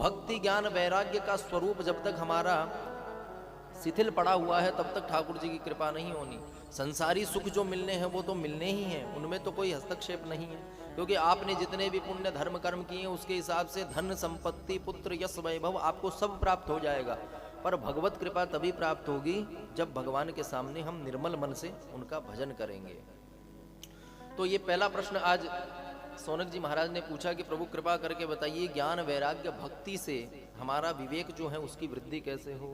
भक्ति ज्ञान वैराग्य का स्वरूप जब तक हमारा शिथिल पड़ा हुआ है तब तक ठाकुर जी की कृपा नहीं होनी। संसारी सुख जो मिलने हैं वो तो मिलने ही हैं, उनमें तो कोई हस्तक्षेप नहीं है, क्योंकि आपने जितने भी पुण्य धर्म कर्म किए उसके हिसाब से धन संपत्ति पुत्र यश वैभव आपको सब प्राप्त हो जाएगा। पर भगवत कृपा तभी प्राप्त होगी जब भगवान के सामने हम निर्मल मन से उनका भजन करेंगे। तो ये पहला प्रश्न आज सौनक जी महाराज ने पूछा कि प्रभु कृपा करके बताइए ज्ञान वैराग्य भक्ति से हमारा विवेक जो है उसकी वृद्धि कैसे हो।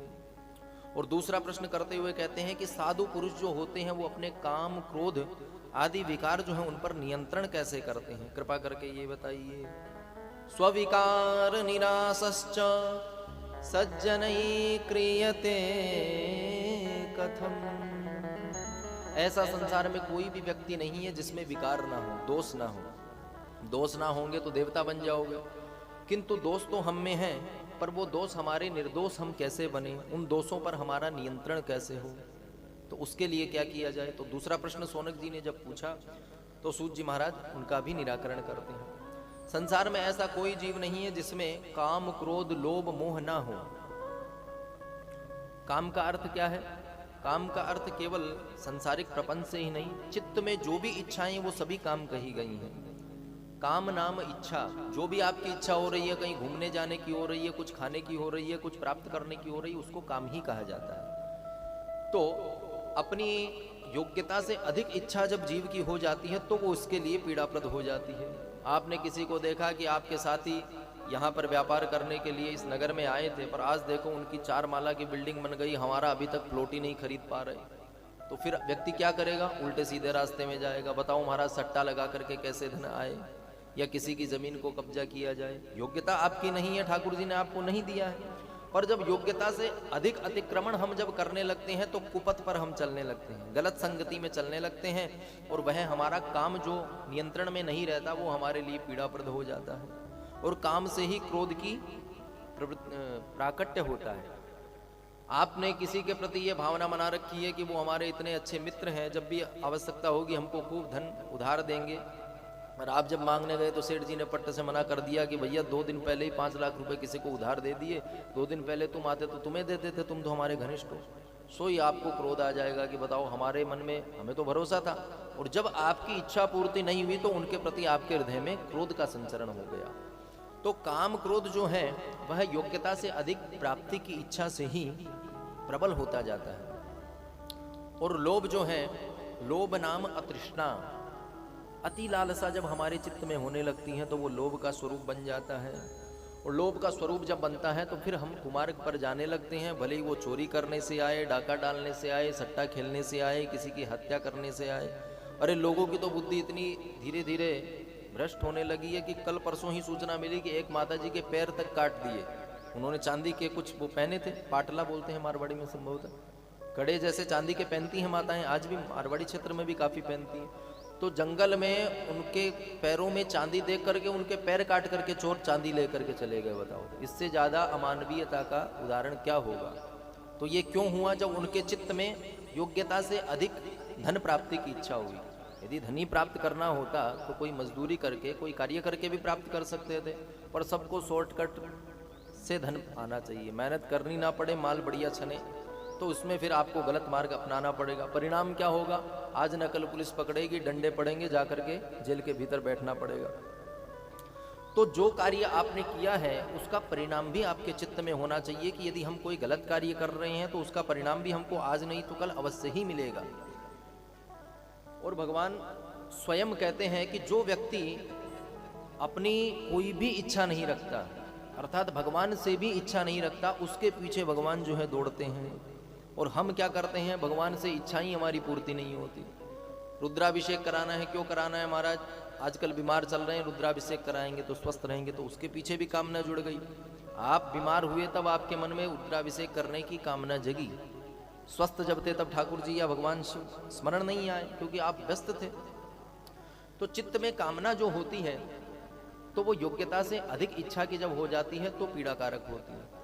और दूसरा प्रश्न करते हुए कहते हैं कि साधु पुरुष जो होते हैं वो अपने काम क्रोध आदि विकार जो है उन पर नियंत्रण कैसे करते हैं, कृपा करके ये बताइए। स्विकार निरासश्च सज्जनैः क्रियते कथम। ऐसा संसार में कोई भी व्यक्ति नहीं है जिसमें विकार ना हो, दोष ना हो। दोष ना होंगे तो देवता बन जाओगे, किंतु दोष तो हम में है, पर वो दोष हमारे निर्दोष हम कैसे बने, उन दोषों पर हमारा नियंत्रण कैसे हो, तो उसके लिए क्या किया जाए। तो दूसरा प्रश्न सौनक जी ने जब पूछा तो सूत जी महाराज उनका भी निराकरण करते हैं। संसार में ऐसा कोई जीव नहीं है जिसमें काम क्रोध लोभ मोह ना हो। काम का अर्थ क्या है? काम का अर्थ केवल संसारिक प्रपंच से ही नहीं, चित्त में जो भी इच्छाएं वो सभी काम कही गई हैं। काम नाम इच्छा, जो भी आपकी इच्छा हो रही है, कहीं घूमने जाने की हो रही है, कुछ खाने की हो रही है, कुछ प्राप्त करने की हो रही है, उसको काम ही कहा जाता है। तो अपनी योग्यता से अधिक इच्छा जब जीव की हो जाती है तो वो उसके लिए पीड़ाप्रद हो जाती है। आपने किसी को देखा कि आपके साथी यहाँ पर व्यापार करने के लिए इस नगर में आए थे, पर आज देखो उनकी 4 माला की बिल्डिंग बन गई, हमारा अभी तक प्लॉट ही नहीं खरीद पा रहे। तो फिर व्यक्ति क्या करेगा? उल्टे सीधे रास्ते में जाएगा। बताओ महाराज सट्टा लगा करके कैसे धन आए, या किसी की जमीन को कब्जा किया जाए। योग्यता आपकी नहीं है, ठाकुर जी ने आपको नहीं दिया है। और जब योग्यता से अधिक अतिक्रमण हम जब करने लगते हैं तो कुपथ पर हम चलने लगते हैं, गलत संगति में चलने लगते हैं, और वह हमारा काम जो नियंत्रण में नहीं रहता वो हमारे लिए पीड़ाप्रद हो जाता है। और काम से ही क्रोध की प्राकट्य होता है। आपने किसी के प्रति ये भावना बना रखी है कि वो हमारे इतने अच्छे मित्र हैं, जब भी आवश्यकता होगी हमको खूब धन उधार देंगे, और आप जब मांगने गए तो सेठ जी ने पट्ट से मना कर दिया कि भैया 2 दिन पहले ही 5 लाख रुपए किसी को उधार दे दिए, 2 दिन पहले तुम आते तो तुम्हें देते थे, तुम तो हमारे घनिष्ठ हो। सो ही आपको क्रोध आ जाएगा कि बताओ हमारे मन में हमें तो भरोसा था, और जब आपकी इच्छा पूर्ति नहीं हुई तो उनके प्रति आपके हृदय में क्रोध का संचरण हो गया। तो काम क्रोध जो है वह योग्यता से अधिक प्राप्ति की इच्छा से ही प्रबल होता जाता है। और लोभ जो है, लोभ नाम अतृष्णा, अति लालसा जब हमारे चित्त में होने लगती है तो वो लोभ का स्वरूप बन जाता है। और लोभ का स्वरूप जब बनता है तो फिर हम कुमार्ग पर जाने लगते हैं, भले ही वो चोरी करने से आए, डाका डालने से आए, सट्टा खेलने से आए, किसी की हत्या करने से आए। अरे लोगों की तो बुद्धि इतनी धीरे धीरे भ्रष्ट होने लगी है कि कल परसों ही सूचना मिली कि एक माता जी के पैर तक काट दिए। उन्होंने चांदी के कुछ वो पहने थे, पाटला बोलते हैं मारवाड़ी में संभवतः, कड़े जैसे चांदी के पहनती हैं माताएं, आज भी मारवाड़ी क्षेत्र में भी काफ़ी पहनती हैं। तो जंगल में उनके पैरों में चांदी देख करके उनके पैर काट करके चोर चांदी ले करके चले गए। बताओ इससे ज़्यादा अमानवीयता का उदाहरण क्या होगा। तो ये क्यों हुआ? जब उनके चित्त में योग्यता से अधिक धन प्राप्ति की इच्छा हुई। यदि धनी प्राप्त करना होता तो कोई मजदूरी करके, कोई कार्य करके भी प्राप्त कर सकते थे, पर सबको शॉर्टकट से धन आना चाहिए, मेहनत करनी ना पड़े, माल बढ़िया छने, तो उसमें फिर आपको गलत मार्ग अपनाना पड़ेगा। परिणाम क्या होगा? आज नकल पुलिस पकड़ेगी, डंडे पड़ेंगे, जाकर के जेल के भीतर बैठना पड़ेगा। तो जो कार्य आपने किया है उसका परिणाम भी आपके चित्त में होना चाहिए कि यदि हम कोई गलत कार्य कर रहे हैं तो उसका परिणाम भी हमको आज नहीं तो कल अवश्य ही मिलेगा। और भगवान स्वयं कहते हैं कि जो व्यक्ति अपनी कोई भी इच्छा नहीं रखता, अर्थात भगवान से भी इच्छा नहीं रखता, उसके पीछे भगवान जो है दौड़ते हैं। और हम क्या करते हैं? भगवान से इच्छाएं हमारी पूर्ति नहीं होती। रुद्राभिषेक कराना है, क्यों कराना है महाराज? आजकल बीमार चल रहे हैं, रुद्राभिषेक कराएंगे तो स्वस्थ रहेंगे, तो उसके पीछे भी कामना जुड़ गई। आप बीमार हुए तब आपके मन में रुद्राभिषेक करने की कामना जगी, स्वस्थ जब थे तब ठाकुर जी या भगवान शिव स्मरण नहीं आए क्योंकि आप व्यस्त थे। तो चित्त में कामना जो होती है तो वो योग्यता से अधिक इच्छा की जब हो जाती है तो पीड़ाकारक होती है।